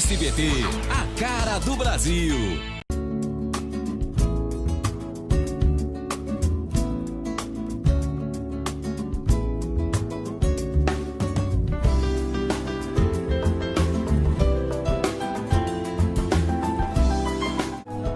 SBT, a cara do Brasil.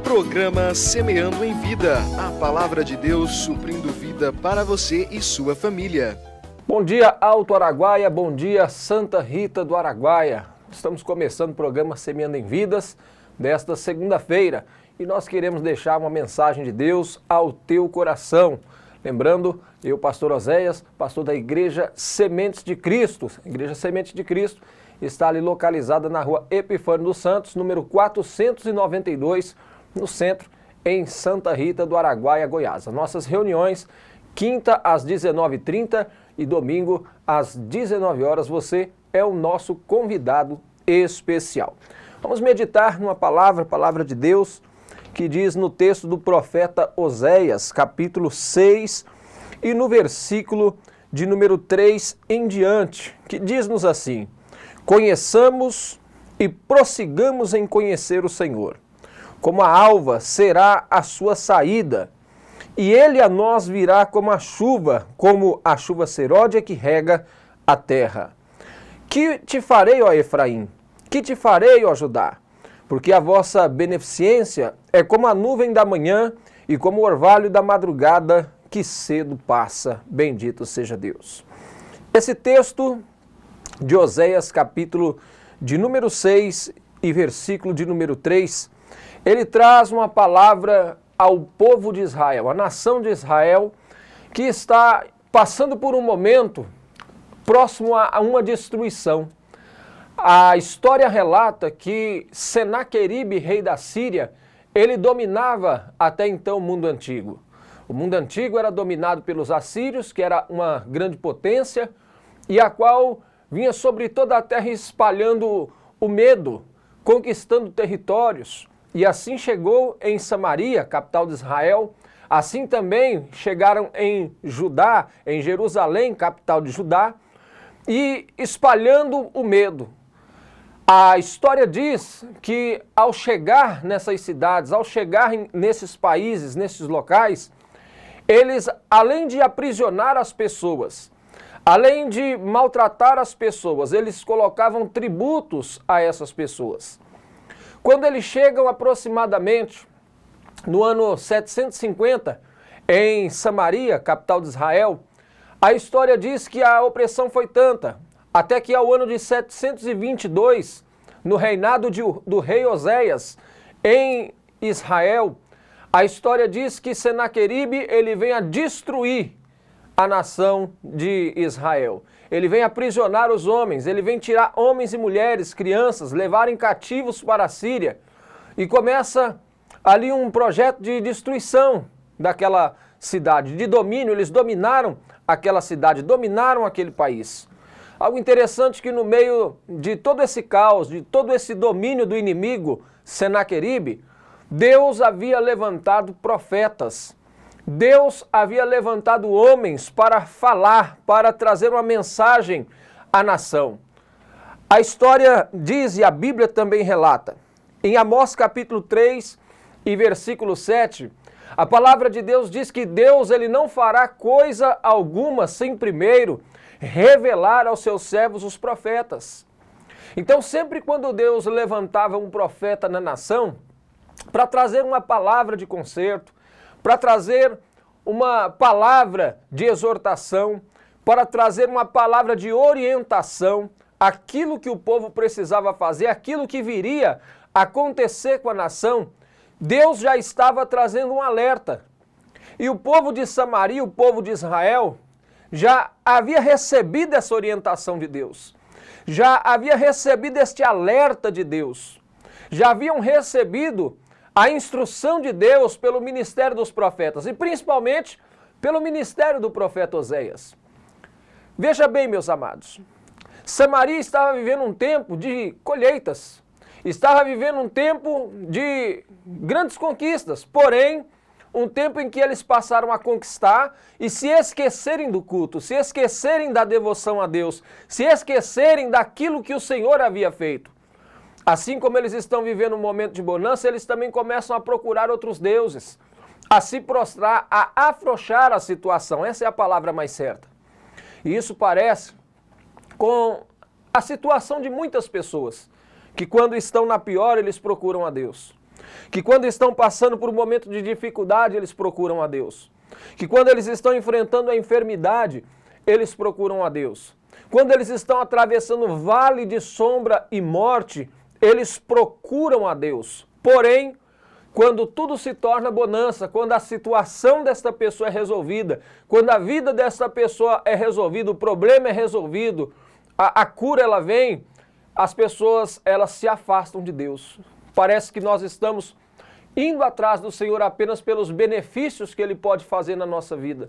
Programa Semeando em Vida, a palavra de Deus suprindo vida para você e sua família. Bom dia, Alto Araguaia, bom dia, Santa Rita do Araguaia. Estamos começando o programa Semeando em Vidas desta segunda-feira e nós queremos deixar uma mensagem de Deus ao teu coração. Lembrando, eu, pastor Oséias, pastor da Igreja Sementes de Cristo. A Igreja Sementes de Cristo está ali localizada na rua Epifânio dos Santos, número 492, no centro, em Santa Rita do Araguaia, Goiás. As nossas reuniões, quinta às 19h30 e domingo às 19 horas, você é o nosso convidado especial. Vamos meditar numa palavra de Deus, que diz no texto do profeta Oséias, capítulo 6, e no versículo de número 3 em diante, que diz-nos assim: conheçamos e prossigamos em conhecer o Senhor. Como a alva será a sua saída, e ele a nós virá como a chuva seródia que rega a terra. Que te farei, ó Efraim? Que te farei, ó Judá? Porque a vossa beneficência é como a nuvem da manhã e como o orvalho da madrugada que cedo passa. Bendito seja Deus. Esse texto de Oséias, capítulo de número 6 e versículo de número 3, ele traz uma palavra ao povo de Israel, a nação de Israel, que está passando por um momento próximo a uma destruição. A história relata que Senaqueribe, rei da Síria, ele dominava até então o mundo antigo. O mundo antigo era dominado pelos assírios, que era uma grande potência, e a qual vinha sobre toda a terra espalhando o medo, conquistando territórios. E assim chegou em Samaria, capital de Israel. Assim também chegaram em Judá, em Jerusalém, capital de Judá, e espalhando o medo. A história diz que ao chegar nessas cidades, ao chegar nesses países, nesses locais, eles, além de aprisionar as pessoas, além de maltratar as pessoas, eles colocavam tributos a essas pessoas. Quando eles chegam aproximadamente no ano 750, em Samaria, capital de Israel, a história diz que a opressão foi tanta, até que ao ano de 722, no reinado do rei Oséias, em Israel, a história diz que Senaqueribe, ele vem a destruir a nação de Israel. Ele vem aprisionar os homens, ele vem tirar homens e mulheres, crianças, levarem cativos para a Síria. E começa ali um projeto de destruição daquela cidade, de domínio. Eles dominaram aquela cidade, dominaram aquele país. Algo interessante que no meio de todo esse caos, de todo esse domínio do inimigo Senaqueribe, Deus havia levantado profetas. Deus havia levantado homens para falar, para trazer uma mensagem à nação. A história diz, e a Bíblia também relata, em Amós capítulo 3 e versículo 7, a palavra de Deus diz que Deus ele não fará coisa alguma sem primeiro revelar aos seus servos os profetas. Então, sempre quando Deus levantava um profeta na nação, para trazer uma palavra de conserto, para trazer uma palavra de exortação, para trazer uma palavra de orientação, aquilo que o povo precisava fazer, aquilo que viria a acontecer com a nação, Deus já estava trazendo um alerta. E o povo de Samaria, o povo de Israel, já havia recebido essa orientação de Deus, já havia recebido este alerta de Deus, já haviam recebido a instrução de Deus pelo ministério dos profetas e principalmente pelo ministério do profeta Oséias. Veja bem, meus amados, Samaria estava vivendo um tempo de colheitas, estava vivendo um tempo de grandes conquistas, porém, um tempo em que eles passaram a conquistar e se esquecerem do culto, se esquecerem da devoção a Deus, se esquecerem daquilo que o Senhor havia feito. Assim como eles estão vivendo um momento de bonança, eles também começam a procurar outros deuses, a se prostrar, a afrouxar a situação. Essa é a palavra mais certa. E isso parece com a situação de muitas pessoas, que quando estão na pior, eles procuram a Deus. Que quando estão passando por um momento de dificuldade, eles procuram a Deus. Que quando eles estão enfrentando a enfermidade, eles procuram a Deus. Quando eles estão atravessando vale de sombra e morte, eles procuram a Deus. Porém, quando tudo se torna bonança, quando a situação desta pessoa é resolvida, quando a vida desta pessoa é resolvida, o problema é resolvido, a cura ela vem, as pessoas elas se afastam de Deus. Parece que nós estamos indo atrás do Senhor apenas pelos benefícios que Ele pode fazer na nossa vida.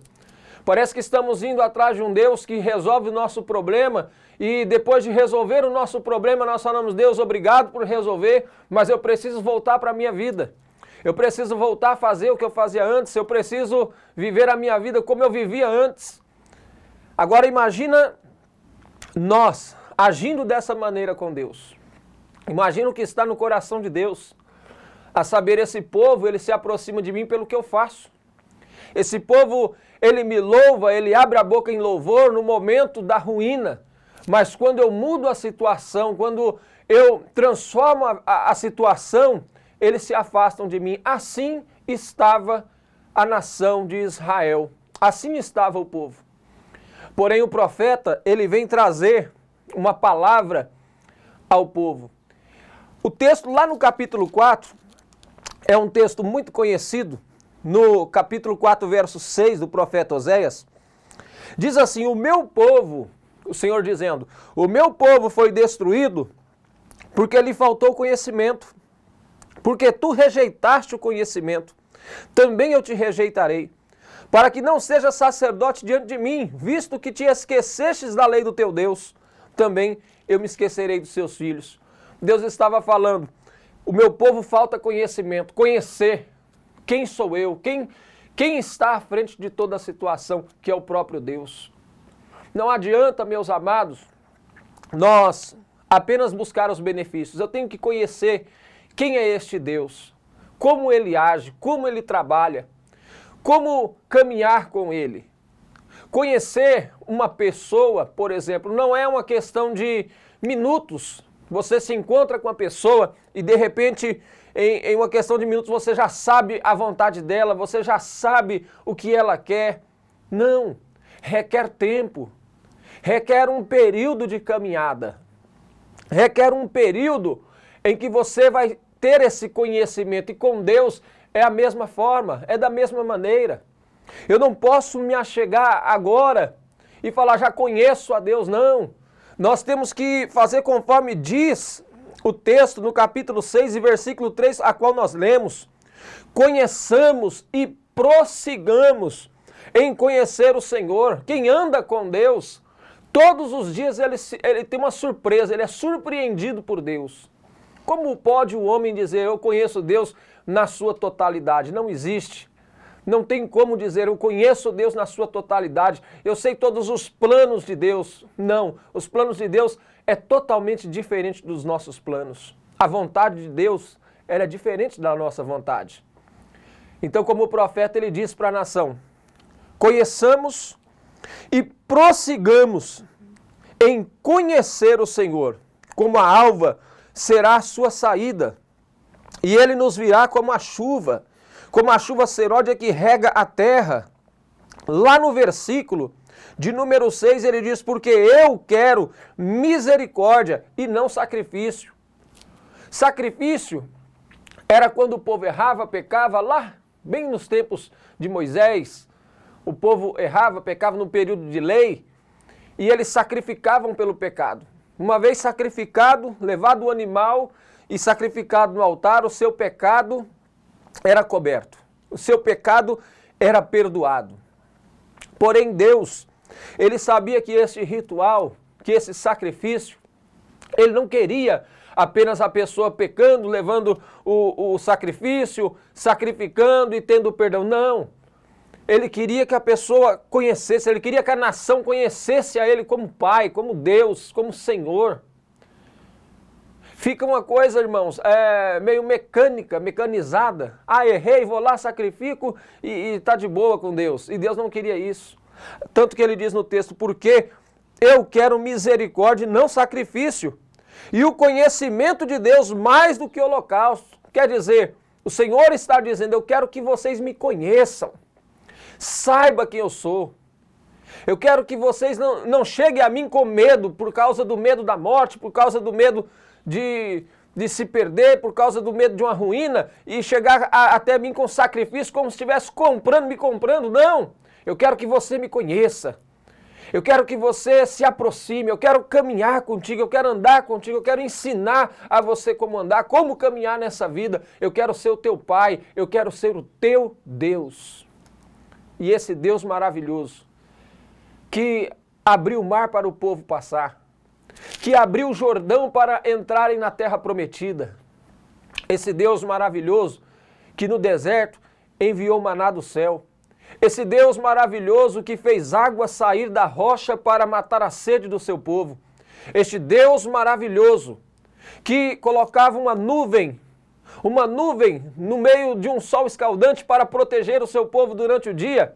Parece que estamos indo atrás de um Deus que resolve o nosso problema e depois de resolver o nosso problema nós falamos, Deus, obrigado por resolver, mas eu preciso voltar para a minha vida. Eu preciso voltar a fazer o que eu fazia antes, eu preciso viver a minha vida como eu vivia antes. Agora imagina nós agindo dessa maneira com Deus. Imagina o que está no coração de Deus. A saber, esse povo, ele se aproxima de mim pelo que eu faço. Esse povo, ele me louva, ele abre a boca em louvor no momento da ruína. Mas quando eu mudo a situação, quando eu transformo a situação, eles se afastam de mim. Assim estava a nação de Israel. Assim estava o povo. Porém, o profeta, ele vem trazer uma palavra ao povo. O texto lá no capítulo 4 é um texto muito conhecido. No capítulo 4, verso 6 do profeta Oséias, diz assim, o meu povo, o Senhor dizendo, o meu povo foi destruído porque lhe faltou conhecimento, porque tu rejeitaste o conhecimento, também eu te rejeitarei, para que não seja sacerdote diante de mim, visto que te esquecestes da lei do teu Deus, também eu me esquecerei dos seus filhos. Deus estava falando, o meu povo falta conhecimento, conhecer quem sou eu, quem está à frente de toda a situação, que é o próprio Deus. Não adianta, meus amados, nós apenas buscar os benefícios. Eu tenho que conhecer quem é este Deus, como Ele age, como Ele trabalha, como caminhar com Ele. Conhecer uma pessoa, por exemplo, não é uma questão de minutos. Você se encontra com a pessoa e de repente, em uma questão de minutos, você já sabe a vontade dela, você já sabe o que ela quer. Não, requer tempo, requer um período de caminhada, requer um período em que você vai ter esse conhecimento e com Deus é a mesma forma, é da mesma maneira. Eu não posso me achegar agora e falar, já conheço a Deus, não. Nós temos que fazer conforme diz o texto no capítulo 6 e versículo 3, a qual nós lemos. Conheçamos e prossigamos em conhecer o Senhor. Quem anda com Deus, todos os dias ele tem uma surpresa, ele é surpreendido por Deus. Como pode o homem dizer, eu conheço Deus na sua totalidade? Não existe. Não tem como dizer, eu conheço Deus na sua totalidade, eu sei todos os planos de Deus. Não, os planos de Deus é totalmente diferente dos nossos planos. A vontade de Deus é diferente da nossa vontade. Então, como o profeta, ele diz para a nação, conheçamos e prossigamos em conhecer o Senhor, como a alva será a sua saída, e ele nos virá como a chuva seródia que rega a terra. Lá no versículo de número 6 ele diz, porque eu quero misericórdia e não sacrifício. Sacrifício era quando o povo errava, pecava, lá bem nos tempos de Moisés. O povo errava, pecava no período de lei e eles sacrificavam pelo pecado. Uma vez sacrificado, levado o animal e sacrificado no altar, o seu pecado era coberto, o seu pecado era perdoado. Porém Deus, ele sabia que esse ritual, que esse sacrifício, ele não queria apenas a pessoa pecando, levando o sacrifício, sacrificando e tendo perdão. Não, ele queria que a pessoa conhecesse, ele queria que a nação conhecesse a ele como Pai, como Deus, como Senhor. Fica uma coisa, irmãos, meio mecânica, mecanizada. Ah, errei, vou lá, sacrifico e tá de boa com Deus. E Deus não queria isso. Tanto que ele diz no texto, porque eu quero misericórdia e não sacrifício. E o conhecimento de Deus mais do que holocausto. Quer dizer, o Senhor está dizendo, eu quero que vocês me conheçam. Saiba quem eu sou. Eu quero que vocês não cheguem a mim com medo, por causa do medo da morte, por causa do medo de se perder, por causa do medo de uma ruína, e chegar até mim com sacrifício, como se estivesse me comprando. Não! Eu quero que você me conheça. Eu quero que você se aproxime, eu quero caminhar contigo, eu quero andar contigo, eu quero ensinar a você como andar, como caminhar nessa vida. Eu quero ser o teu Pai, eu quero ser o teu Deus. E esse Deus maravilhoso, que abriu o mar para o povo passar, que abriu o Jordão para entrarem na terra prometida. Esse Deus maravilhoso que no deserto enviou maná do céu. Esse Deus maravilhoso que fez água sair da rocha para matar a sede do seu povo. Este Deus maravilhoso que colocava uma nuvem no meio de um sol escaldante para proteger o seu povo durante o dia.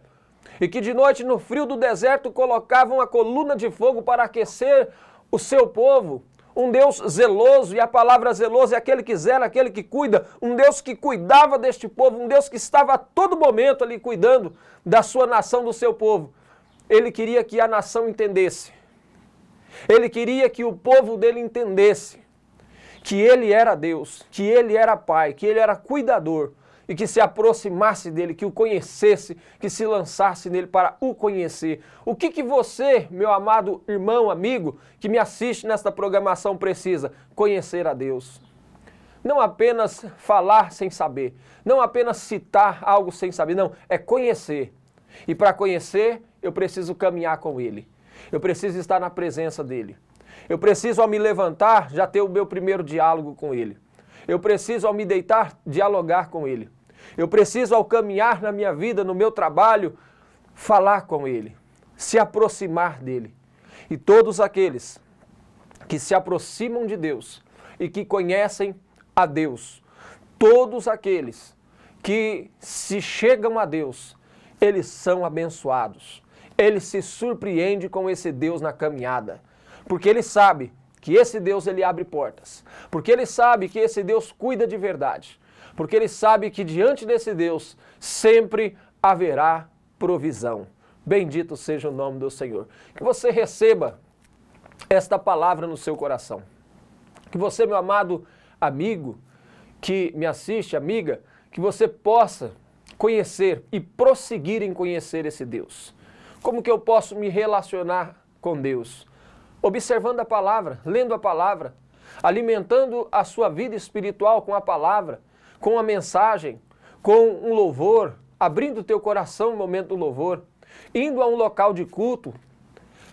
E que de noite no frio do deserto colocava uma coluna de fogo para aquecer o seu povo. Um Deus zeloso, e a palavra zeloso é aquele que zela, aquele que cuida. Um Deus que cuidava deste povo, um Deus que estava a todo momento ali cuidando da sua nação, do seu povo. Ele queria que a nação entendesse. Ele queria que o povo dele entendesse que ele era Deus, que ele era Pai, que ele era cuidador. E que se aproximasse dele, que o conhecesse, que se lançasse nele para o conhecer. O que você, meu amado irmão, amigo, que me assiste nesta programação precisa? Conhecer a Deus. Não apenas falar sem saber, não apenas citar algo sem saber, não, é conhecer. E para conhecer, eu preciso caminhar com Ele. Eu preciso estar na presença dEle. Eu preciso, ao me levantar, já ter o meu primeiro diálogo com Ele. Eu preciso, ao me deitar, dialogar com Ele. Eu preciso, ao caminhar na minha vida, no meu trabalho, falar com Ele, se aproximar dEle. E todos aqueles que se aproximam de Deus e que conhecem a Deus, todos aqueles que se chegam a Deus, eles são abençoados. Eles se surpreendem com esse Deus na caminhada, porque ele sabe que esse Deus ele abre portas, porque ele sabe que esse Deus cuida de verdade, porque ele sabe que diante desse Deus sempre haverá provisão. Bendito seja o nome do Senhor. Que você receba esta palavra no seu coração. Que você, meu amado amigo, que me assiste, amiga, que você possa conhecer e prosseguir em conhecer esse Deus. Como que eu posso me relacionar com Deus? Observando a palavra, lendo a palavra, alimentando a sua vida espiritual com a palavra, com a mensagem, com um louvor, abrindo o teu coração no momento do louvor, indo a um local de culto,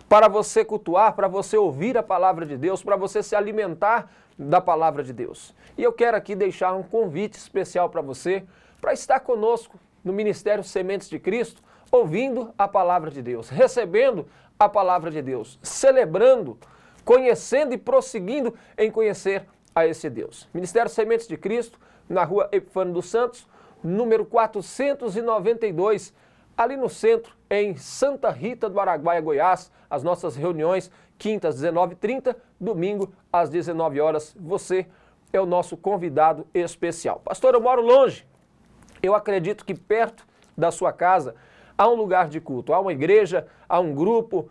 para você cultuar, para você ouvir a palavra de Deus, para você se alimentar da palavra de Deus. E eu quero aqui deixar um convite especial para você, para estar conosco no Ministério Sementes de Cristo, ouvindo a palavra de Deus, recebendo a palavra de Deus, celebrando, conhecendo e prosseguindo em conhecer a esse Deus. Ministério Sementes de Cristo, na rua Epifânio dos Santos, número 492, ali no centro, em Santa Rita do Araguaia, Goiás. As nossas reuniões, quintas, 19h30, domingo, às 19 horas. Você é o nosso convidado especial. Pastor, eu moro longe. Eu acredito que perto da sua casa há um lugar de culto, há uma igreja, há um grupo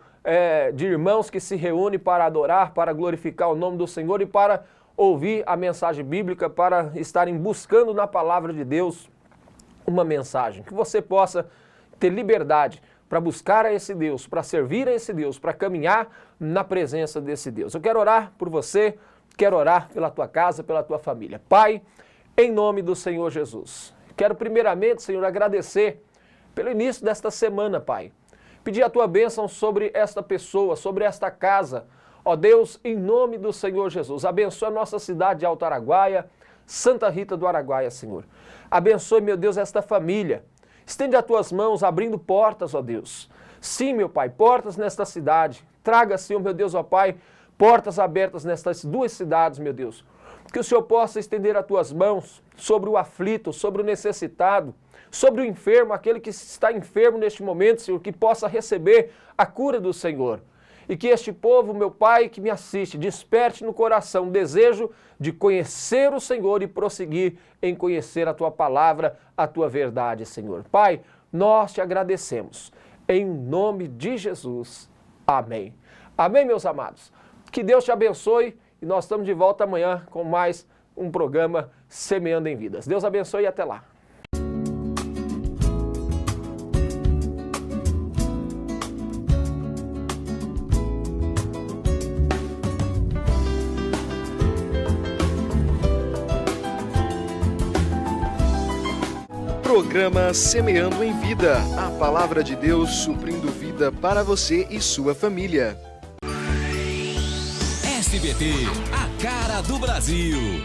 de irmãos que se reúne para adorar, para glorificar o nome do Senhor e para ouvir a mensagem bíblica, para estarem buscando na palavra de Deus uma mensagem. Que você possa ter liberdade para buscar a esse Deus, para servir a esse Deus, para caminhar na presença desse Deus. Eu quero orar por você, quero orar pela tua casa, pela tua família. Pai, em nome do Senhor Jesus, quero primeiramente, Senhor, agradecer pelo início desta semana, Pai. Pedir a tua bênção sobre esta pessoa, sobre esta casa. Ó Deus, em nome do Senhor Jesus, abençoa a nossa cidade de Alto Araguaia, Santa Rita do Araguaia, Senhor. Abençoe, meu Deus, esta família. Estende as tuas mãos, abrindo portas, ó Deus. Sim, meu Pai, portas nesta cidade. Traga, Senhor, meu Deus, ó Pai, portas abertas nestas duas cidades, meu Deus. que o Senhor possa estender as tuas mãos sobre o aflito, sobre o necessitado, sobre o enfermo, aquele que está enfermo neste momento, Senhor, que possa receber a cura do Senhor. E que este povo, meu Pai, que me assiste, desperte no coração o desejo de conhecer o Senhor e prosseguir em conhecer a Tua palavra, a Tua verdade, Senhor. Pai, nós te agradecemos. Em nome de Jesus. Amém. Amém, meus amados. Que Deus te abençoe e nós estamos de volta amanhã com mais um programa Semeando em Vidas. Deus abençoe e até lá. Programa Semeando em Vida, a palavra de Deus suprindo vida para você e sua família. SBT, a cara do Brasil.